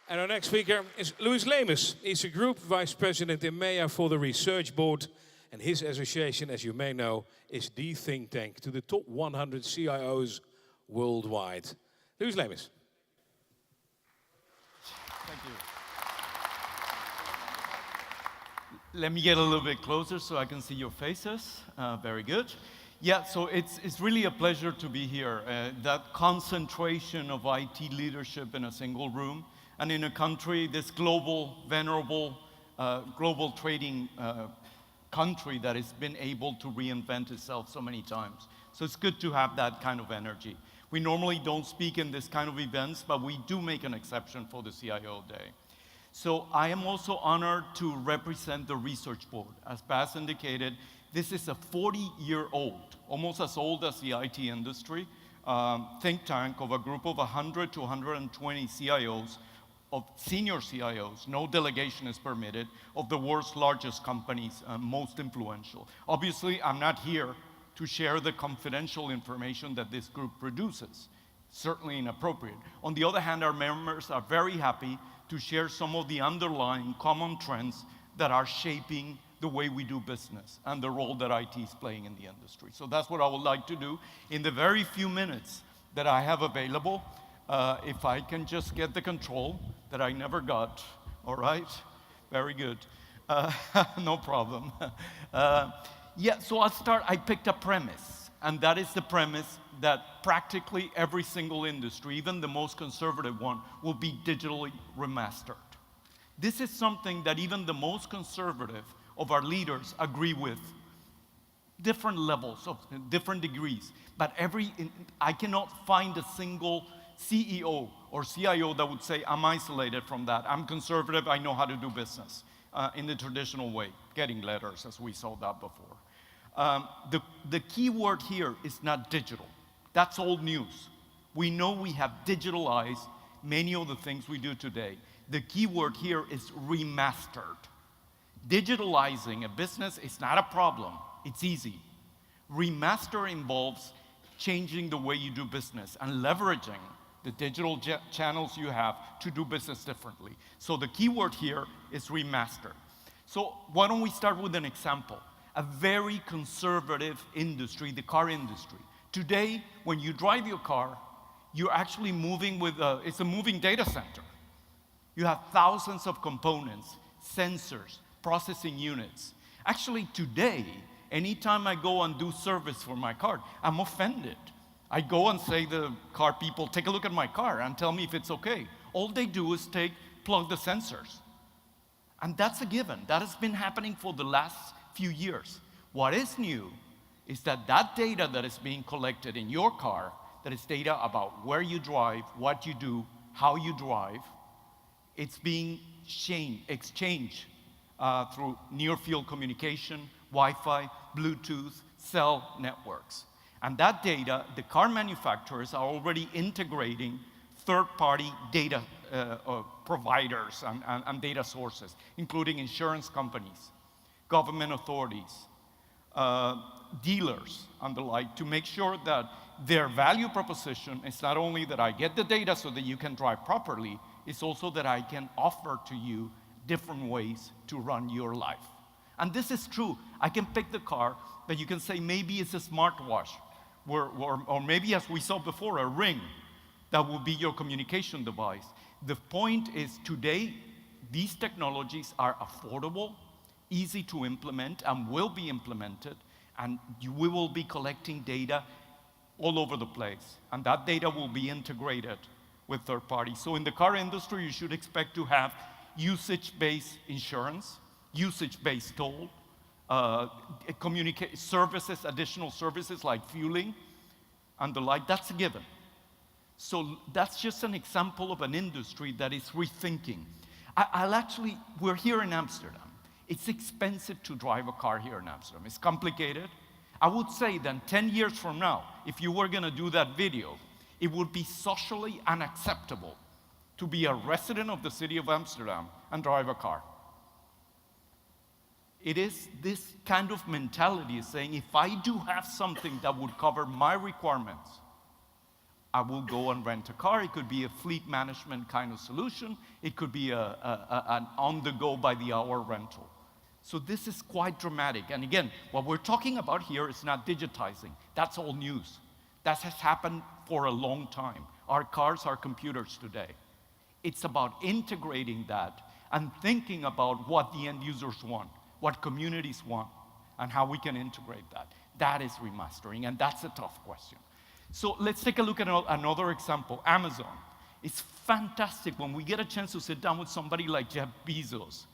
And our next speaker is Leamus. He's a Group Vice President in EMEA for the Research Board. And his association, as you may know, is the think tank to the top 100 CIOs worldwide. Leamus. Thank you. Let me get a little bit closer so I can see your faces. Very good. Yeah, so it's really a pleasure to be here. That concentration of IT leadership in a single room, and in a country, this global, venerable, global trading country that has been able to reinvent itself so many times. So it's good to have that kind of energy. We normally don't speak in this kind of events, but we do make an exception for the CIO Day. So I am also honored to represent the Research Board. As Bas indicated, this is a 40-year-old, almost as old as the IT industry, think tank of a group of 100 to 120 CIOs, of senior CIOs, no delegation is permitted, of the world's largest companies, most influential. Obviously, I'm not here to share the confidential information that this group produces. Certainly inappropriate. On the other hand, our members are very happy to share some of the underlying common trends that are shaping the way we do business and the role that IT is playing in the industry. So that's what I would like to do in the very few minutes that I have available. If I can just get the control that I never got, all right? Very good. No problem. Yeah, so I'll start. I picked a premise, and that is the premise that practically every single industry, even the most conservative one, will be digitally remastered. This is something that even the most conservative of our leaders agree with. Different levels, of different degrees, but I cannot find a single CEO or CIO that would say, I'm isolated from that. I'm conservative, I know how to do business in the traditional way, getting letters, as we saw that before. The key word here is not digital. That's old news. We know we have digitalized many of the things we do today. The key word here is remastered. Digitalizing a business is not a problem. It's easy. Remaster involves changing the way you do business and leveraging the digital channels you have to do business differently. So the key word here is remaster. So why don't we start with an example? A very conservative industry, the car industry. Today, when you drive your car, you're actually moving with it's a moving data center. You have thousands of components, sensors, processing units. Actually, today, anytime I go and do service for my car, I'm offended. I go and say to the car people, take a look at my car and tell me if it's okay. All they do is plug the sensors. And that's a given. That has been happening for the last few years. What is new is that data that is being collected in your car, that is data about where you drive, what you do, how you drive, it's being exchanged through near-field communication, Wi-Fi, Bluetooth, cell networks. And that data, the car manufacturers are already integrating third-party data providers and data sources, including insurance companies, government authorities, dealers, and the like, to make sure that their value proposition is not only that I get the data so that you can drive properly, it's also that I can offer to you different ways to run your life. And this is true. I can pick the car that you can say maybe it's a smartwatch, or maybe, as we saw before, a ring that will be your communication device. The point is, today, these technologies are affordable, easy to implement, and will be implemented, and we will be collecting data all over the place, and that data will be integrated with third parties. So in the car industry, you should expect to have usage-based insurance, usage-based toll, services, additional services like fueling and the like. That's a given. So that's just an example of an industry that is rethinking. We're here in Amsterdam. It's expensive to drive a car here in Amsterdam. It's complicated. I would say that 10 years from now, if you were going to do that video, it would be socially unacceptable to be a resident of the city of Amsterdam and drive a car. It is this kind of mentality saying, if I do have something that would cover my requirements, I will go and rent a car. It could be a fleet management kind of solution. It could be an on-the-go by-the-hour rental. So this is quite dramatic. And again, what we're talking about here is not digitizing. That's all news. That has happened for a long time. Our cars are computers today. It's about integrating that and thinking about what the end users want, what communities want, and how we can integrate that. That is remastering, and that's a tough question. So let's take a look at another example, Amazon. It's fantastic when we get a chance to sit down with somebody like Jeff Bezos.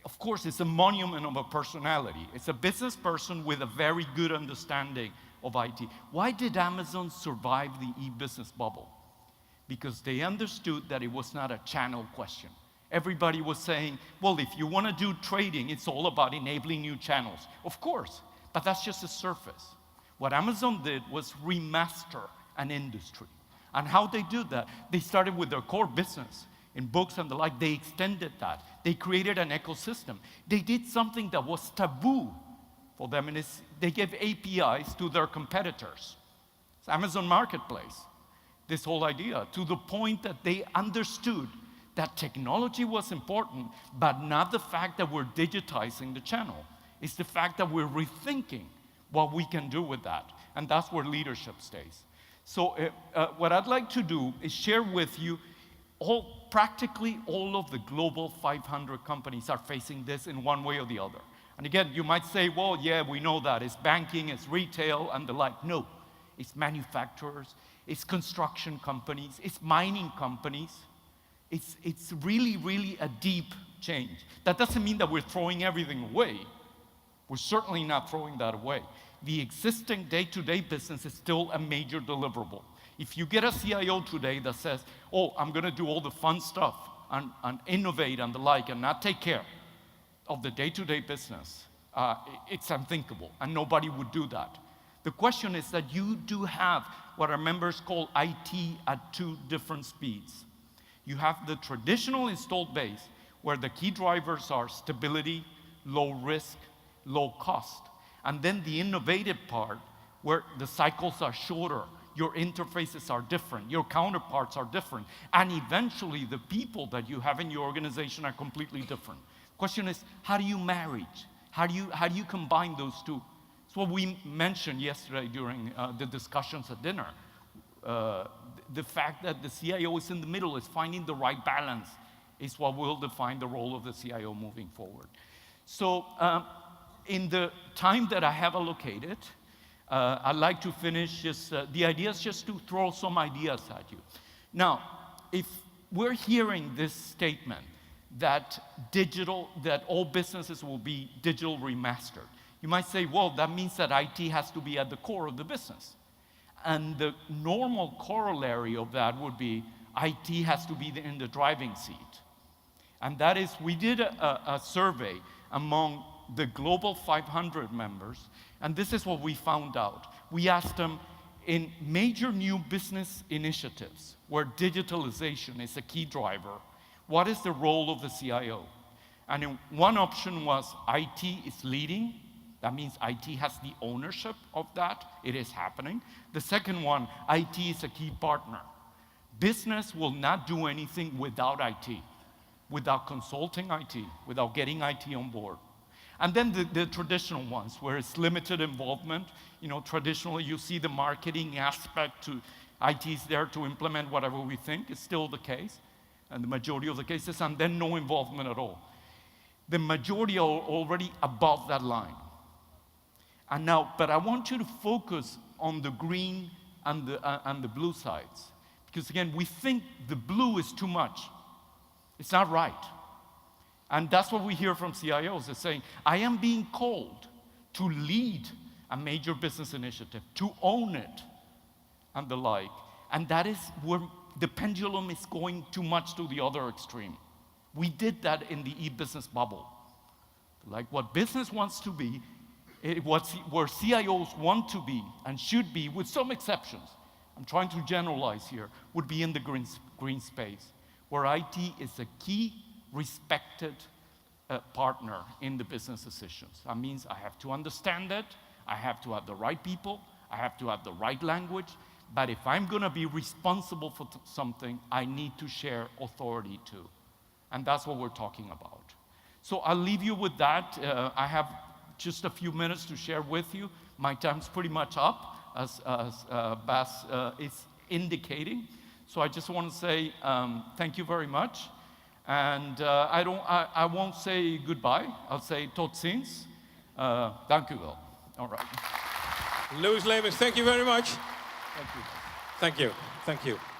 Of course, it's a monument of a personality. It's a business person with a very good understanding of IT. Why did Amazon survive the e-business bubble? Because they understood that it was not a channel question. Everybody was saying, well, if you want to do trading, it's all about enabling new channels. Of course, but that's just the surface. What Amazon did was remaster an industry. And how they do that? They started with their core business in books and the like. They extended that. They created an ecosystem. They did something that was taboo for them, and they gave APIs to their competitors. It's Amazon Marketplace, this whole idea, to the point that they understood that technology was important, but not the fact that we're digitizing the channel. It's the fact that we're rethinking what we can do with that, and that's where leadership stays. So what I'd like to do is share with you practically all of the global 500 companies are facing this in one way or the other. And again, you might say, well, yeah, we know that. It's banking, it's retail, and the like. No, it's manufacturers, it's construction companies, it's mining companies. It's really, really a deep change. That doesn't mean that we're throwing everything away. We're certainly not throwing that away. The existing day-to-day business is still a major deliverable. If you get a CIO today that says, oh, I'm going to do all the fun stuff and innovate and the like and not take care of the day-to-day business, it's unthinkable, and nobody would do that. The question is that you do have what our members call IT at two different speeds. You have the traditional installed base, where the key drivers are stability, low risk, low cost. And then the innovative part, where the cycles are shorter, your interfaces are different, your counterparts are different, and eventually the people that you have in your organization are completely different. Question is, how do you marry? How do you combine those two? It's what we mentioned yesterday during the discussions at dinner. The fact that the CIO is in the middle, is finding the right balance, is what will define the role of the CIO moving forward. So in the time that I have allocated, I'd like to finish the idea is just to throw some ideas at you. Now, if we're hearing this statement that all businesses will be digital remastered, you might say, well, that means that IT has to be at the core of the business. And the normal corollary of that would be IT has to be in the driving seat. And that is, we did a survey among the global 500 members, and this is what we found out. We asked them, in major new business initiatives where digitalization is a key driver, what is the role of the CIO? And one option was IT is leading. That means IT has the ownership of that. It is happening. The second one, IT is a key partner. Business will not do anything without IT, without consulting IT, without getting IT on board. And then the traditional ones, where it's limited involvement. You know, traditionally you see the marketing aspect to IT is there to implement whatever we think. It's still the case, and the majority of the cases, and then no involvement at all. The majority are already above that line. And now, but I want you to focus on the green and the blue sides. Because again, we think the blue is too much. It's not right. And that's what we hear from CIOs. They're saying, I am being called to lead a major business initiative, to own it, and the like. And that is where the pendulum is going too much to the other extreme. We did that in the e-business bubble. Like what business wants to be, where CIOs want to be and should be, with some exceptions, I'm trying to generalize here, would be in the green space, where IT is a key, respected partner in the business decisions. That means I have to understand it, I have to have the right people, I have to have the right language, But if I'm going to be responsible for something, I need to share authority too. And that's what we're talking about. So I'll leave you with that. I have just a few minutes to share with you. My time's pretty much up, as Bas is indicating. So I just want to say thank you very much. And I won't say goodbye. I'll say tot ziens. Dank u wel. All right. Louis Leamus, thank you very much. Thank you. Thank you. Thank you.